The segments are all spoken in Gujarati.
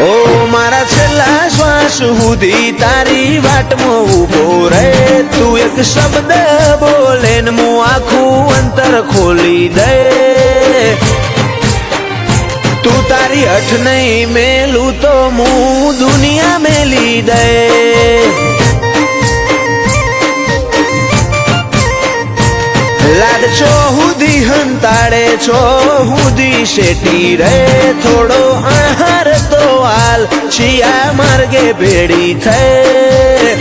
ઓ મારા છેલ્લા શ્વાસ સુધી તારી વાટમાં ઊભો રહે તું એક શબ્દ બોલે ને હું આખું અંતર ખોલી દે તું તારી હઠ નહીં મેલું તો હું દુનિયા મેલી દે લાડ છો હુદી હંતાડે છો હુદી શેટી રે થોડો આહાર તો હાલ શિયા માર્ગે ભેડી થઈ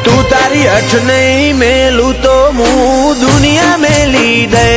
તું તારી હઠ નહીં મેલું તો હું દુનિયા મેલી દે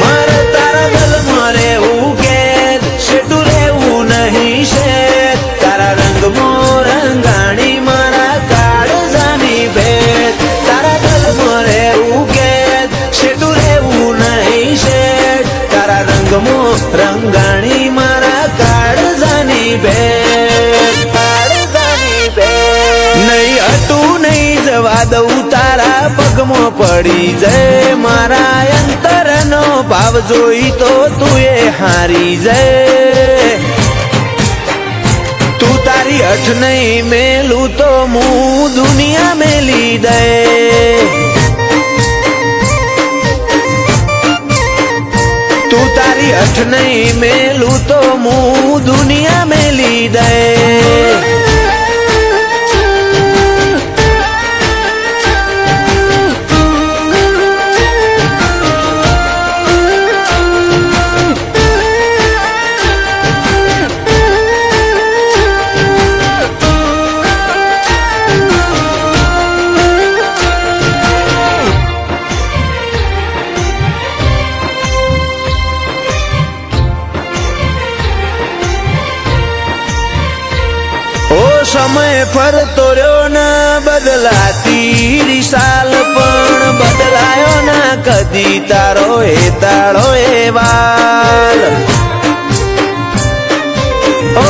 મારે તારા ગલમાં રહેવું કેદ શેઠું રહેવું નહીં શેઠ તારા રંગમાં રંગાણી મારા કાળજાની ભેદ તારા ગલમાં રહેવું કેદ શેઠું રહેવું નહીં શેઠ તારા રંગમાં રંગાણી મારા કાળજાની ભેદ કાળજાની ભેદ નહીં હટું નહીં જવા દઉં તારા પગમાં પડી જાય મારા અંતરનો ભાવ જોઈ તો તું એ હારી જાય તું તારી હઠ નહીં મેલું તો હું દુનિયા મેલી દે તું તારી હઠ નહીં મેલું તો હું દુનિયા મેલી દે સમય ફરતો રહ્યો ના બદલાતી સાલ પણ બદલાયો ના કદી તારો એ તાળો એ વાલ ઓ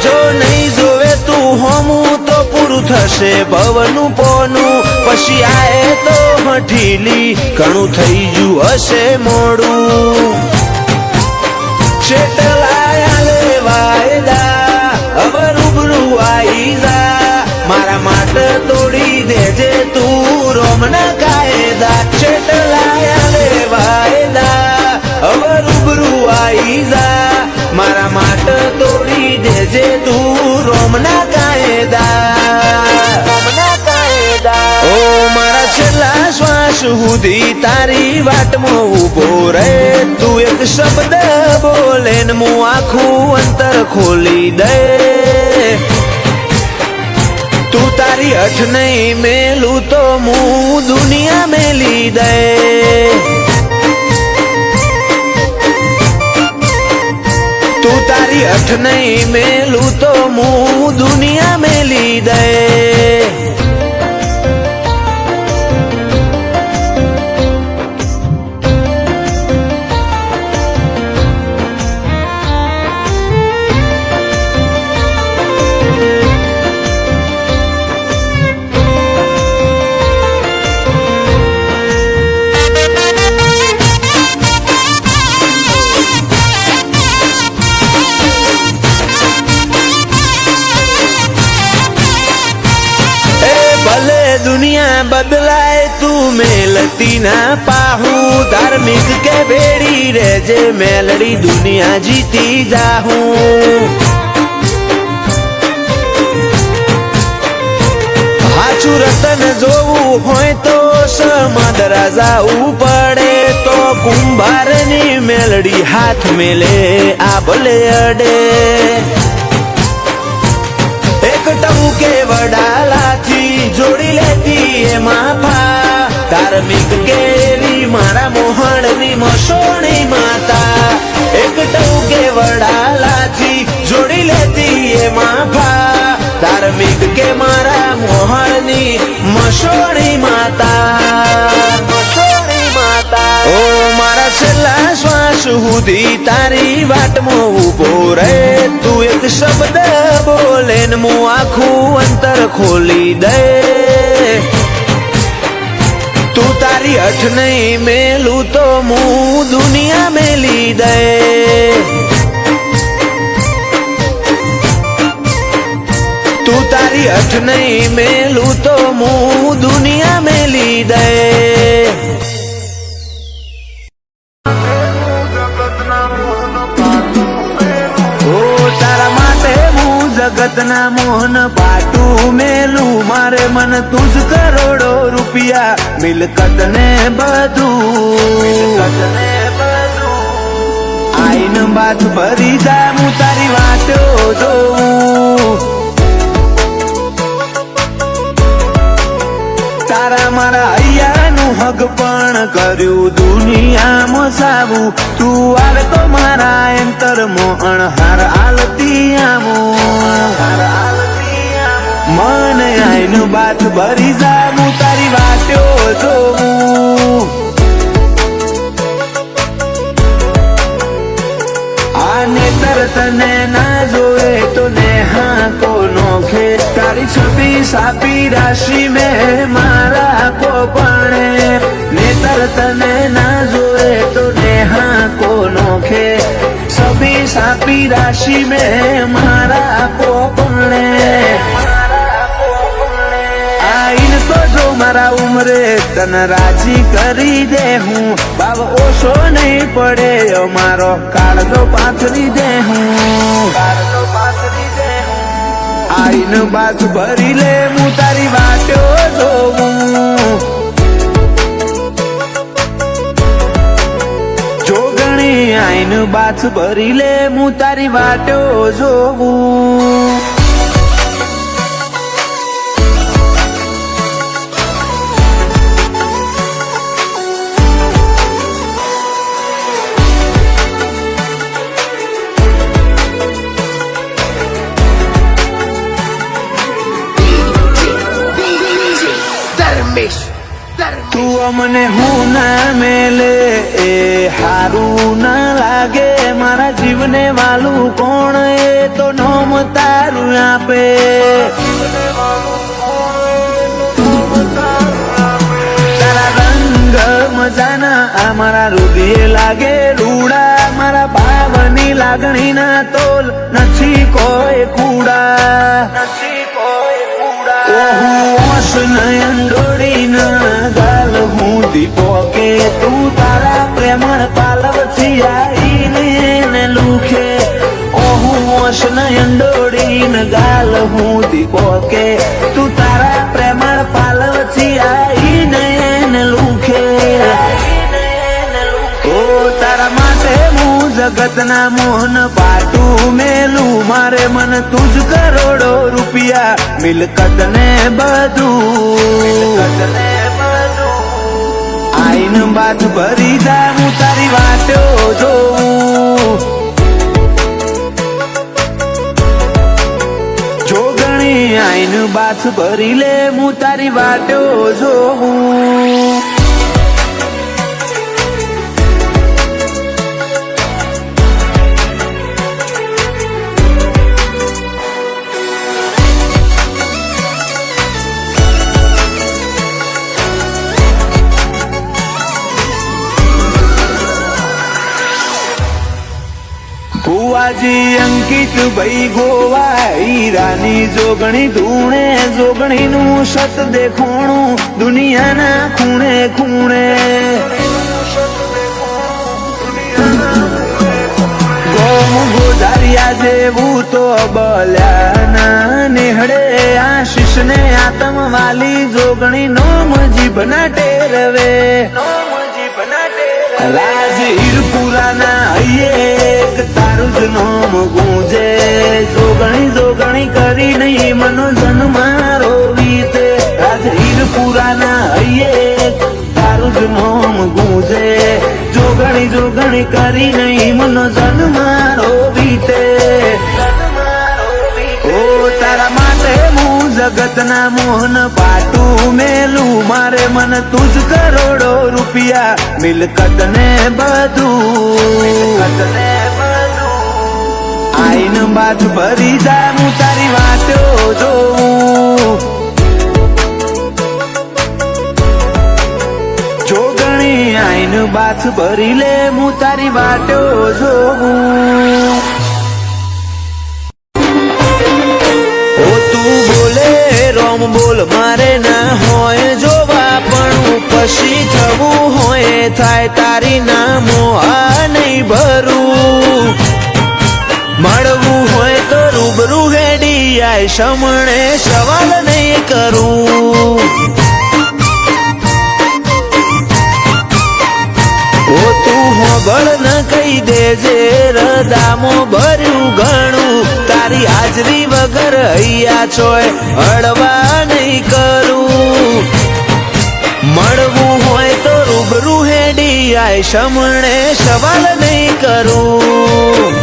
જો નહીં જોવે તું હોમું તો પૂરું થશે ભવનું પોનું પછી આએ તો હઠીલી ઘણું થઈ ગયું હશે મોડું શેટલાયા લે વાયદા હવે રૂબરૂ આઈ જા મારા માટે તોડી દેજે તું રોમના કાયદા છેટલાયા લે વાયદા હવે રૂબરૂ આઈ જા મારા માટે તોડી દેજે તું રોમના કાયદા રોમના કાયદા ઓ મારા છેલ્લા શ્વાસ સુધી તારી વાટમાં ઊભો રહે તું એક શબ્દ બોલે ને હું આખું અંતર ખોલી દે તું તારી હઠ નહીં મેલું તો હું દુનિયા મેલી દે તું તારી હઠ નહીં મેલું તો હું દુનિયા મેલી દે दुनिया बदलाए तू मेलती ना पाहूं धार्मिक के बेड़ी रेजे मेलड़ी दुनिया जीती जाहूं हाचू रतन जोवू होय तो समादरा जावू पड़े तो कुंभार नी मेलड़ी हाथ मेले आ भले अडे एक टंके वडाला थी जोड़ी लेती है माफा धार्मिक केरी मारा मोहनी मसोणी माता एक टंके वडाला थी जोड़ी लेती है माफा धार्मिक के मारा मोहनी मसोणी माता मसोणी माता ओ मारा छेल्ला श्वास हुदी तारी वाटमो उभो रहे तू एक शब्द बोले न मुं आखू अंतर खोली दे તું તારી હઠ નહીં મેલું તો હું દુનિયા મેલી દે. તું તારી હઠ નહીં મેલું તો હું દુનિયા મેલી દે. તારા માટે હું જગતના મોહન પાટું મેલું. મારે મન તું જ કરોડો રૂપિયા મિલકત ને બધું. આઈન બાત ભરી જા હું તારી વાટો જોઉં. તારા મારા હૈયાનું હક પણ કર્યું દુનિયામાં સાવું. તું આવે તો મારા અંતર મોહન હાર આલતી આવું. મન આઈનું બાત ભરી જા હું તારી વાટો જોઉં. આ નેતર તને ના જોવે તો નેહા કો નોખે. તારી છબી સાપી રાશિ મેં મારા કો પણે. નેતર તને ના જોવે તો નેહા કો નોખે. છબી સાપી રાશિ મેં મારા કો પણે. આઈન તો જો મારા ઉમરે તને રાજી કરી દે હું. ભાવ ઓછો નહીં પડે મારો કાળજો પાથરી દે હું. આઈન બાત ભરી લે હું તારી વાટો જોઉં. જોગણી આઈન બાત ભરી લે હું તારી વાટો જોઉં. તું અમને હું ના મેલે એ હારું ના લાગે. મારા જીવને વાલું કોણ એ તો નોમ તારું આપે. તારા રંગ મજાના આ મારા હૃદય લાગે રૂડા. મારા ભાવની લાગણી ના તોલ નથી કોઈ કુડા. નયન ડોળીના ગાલ હું દીપો કે તું તારા પ્રેમણ પાલવથી આઈને લુખે. ઓહું નયન ડોળીના ગાલ હું દીપો કે તું તારા પ્રેમણ પાલવથી આઈને લુખે. ઓ તારા માટે હું જગતના મોહન પાટું મેલું. મારે મન તું જ કરોડો રૂપિયા મિલકત ને બધું. આઈન બાત ભરી જા હું તારી વાટો જોઉં. જોગણી આઈન બાત ભરી લે હું તારી વાટો જોઉં. ભુવાજી અંકિત ભાઈ ગોવા હીરાની જોગણી ધૂણે. જોગણી નું સત દેખોણું દુનિયાના ખૂણે ખૂણે. ગોમ ગોધારિયા જેવું તો બલ્યાના નેહડે. આશીષ ને આતમ વાલી જોગણી નોમ જીભના ટેરવે. રાજ હીરપુરાના હૈયે તારું જ નોમ ગુંજે. જોગણી જોગણી કરી નહીં મનો જન્મારો વીતે. રાજ હીરપુરાના હૈયે તારું જ નોમ ગુંજે. જોગણી જોગણી કરી નહીં મનો જન્મારો વીતે. ઓ તારા માટે હું જગતના મોહન પાટું મેલું. મારે મન તું જ કરોડો રૂપિયા મિલકત ને બધું. આઈન બાત ભરી જા હું તારી વાટો જોઉં. આઈન બાથ ભરી લે હું તારી વાટો જોઉં ઓ તું બોલે રોમ બોલ મારે ના હોય જોવા પણ પછી થવું હોય થાય તારી નામો આ નહીં ભરું મળવું હોય તો રૂબરૂ હેડી આય સમણે સવાલ નહીં કરું ઓ તું હોબળ ન કહી દેજે રદામો ભર્યું ઘણું તારી હાજરી વગર હૈયા ચોય હળવા નહીં કરું મળવું હોય તો રૂબરૂ હેડી આય સમણે સવાલ નહીં કરું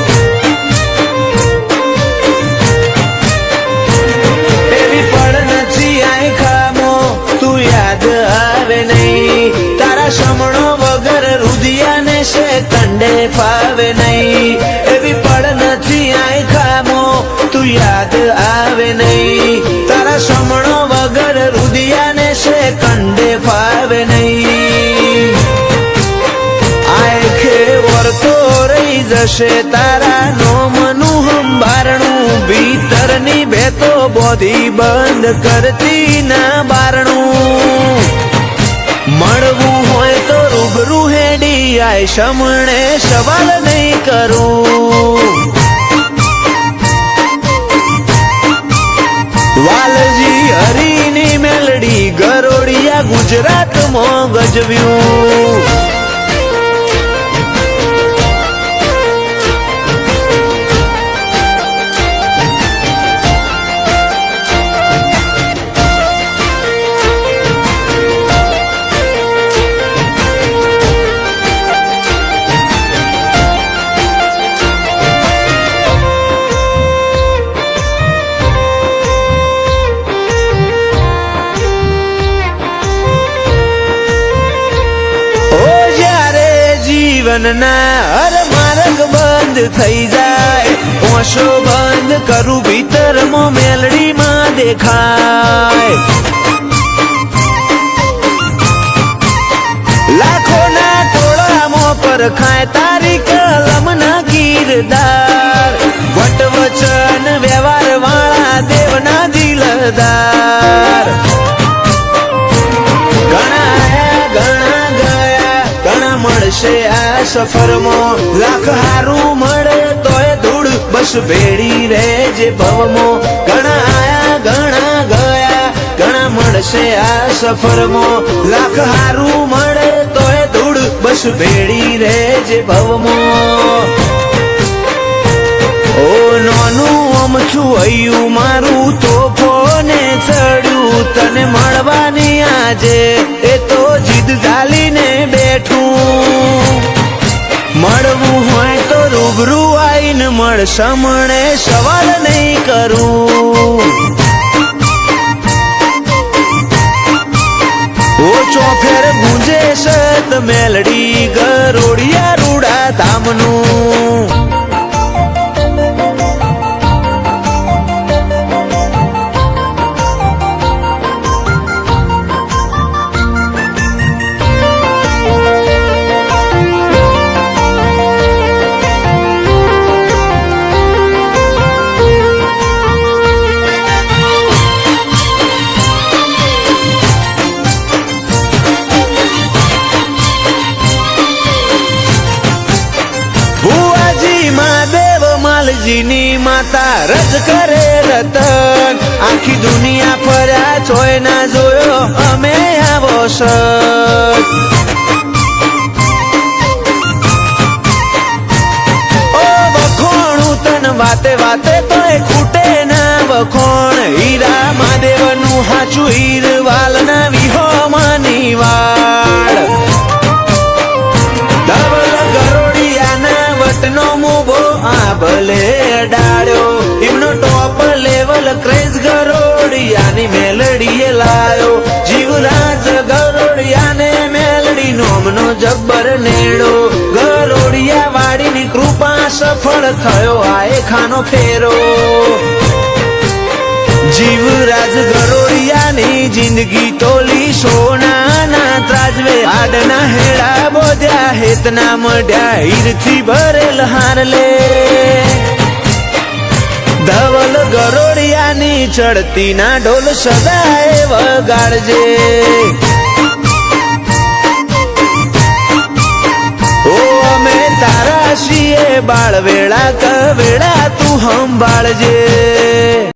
એવી પડ નથી આય ખામો તું યાદ આવે નહીં તારા સમણો વગર રુધિયાને છે કંડે ફાવે નહીં એવી પડ નથી આય ખામો તું યાદ આવે નહીં તારા સમણો વગર રુધિયાને છે કંડે ફાવે નહીં આય ખેવર તો રહી જશે તારા નોમનું હંબારણું ભીતરની ભેતો બોધી બંધ કરતી ના બારણું મળવું હોય તો રૂબરૂ હેડી આય સમણે સવાલ નહીં કરું વાલજી હરીની મેલડી ગરોડિયા ગુજરાતમાં ગજવ્યું જીવનના હર માર્ગ બંધ થઈ જાય ઓશો બંધ કરું ભીતરમાં મેલડીમાં દેખાય લાખોના ટોળામાં પરખાય તારી કલમના કીરદાર વટવચન વ્યવહાર વાળા દેવના દિલદાર મળશે આ સફરમાં લાખ હારું મળે તોય ધૂળ બસ ભેડી રહેજે ભવમાં ઘણા આયા ઘણા ગયા ઘણા મળશે આ સફરમાં લાખ હારું મળે તોય ધૂળ બસ ભેડી રહેજે ભવમાં ઓ નાનું અમથું હૈયું મારું તોફોને ચડ્યું તને મળવાની આજે એ તો જીદ ઝાલીને બેઠું મળવું હોય તો રૂબરૂ આઈને મળ સમણે સવાલ નહીં કરું ઓ ચોફેર ગુંજે સત મેલડી ગરોડિયા રૂડા ધામનું ની માતા રજ કરે રતન આખી દુનિયા ફર્યા ચોય ના જોયો અમે આવો સત ઓ વખોણું તન વાતે વાતે તોય ખૂટે ના વખોણ હીરા મહાદેવનું હાચું હીર વાલ ના વિહો માની વાળ ધવલ ગરોડિયાના વટનો મુભો આ ભલે અડાડ્યો એમનો ટોપ લેવલ ક્રેઝ ગરોડિયાની મેલડીએ લાયો જીવરાજ ગરોડિયાને મેલડી નોમનો જબ્બર નેડો ગરોડિયા વાડીની કૃપા સફળ થયો આએ ખાનો ફેરો જીવરાજ ગરોડિયાની જિંદગી તોલી સોનાના ત્રાજવે આડના હેડા વધ્યા હેતના મઢ્યા હીરથી ભરેલ હારલે ધવલ ગરોડિયાની ચડતી ના ઢોલ સદાય વગાડજે ઓ અમે તારા છીએ બાળ વેળા કવેળા તું સંભાળજે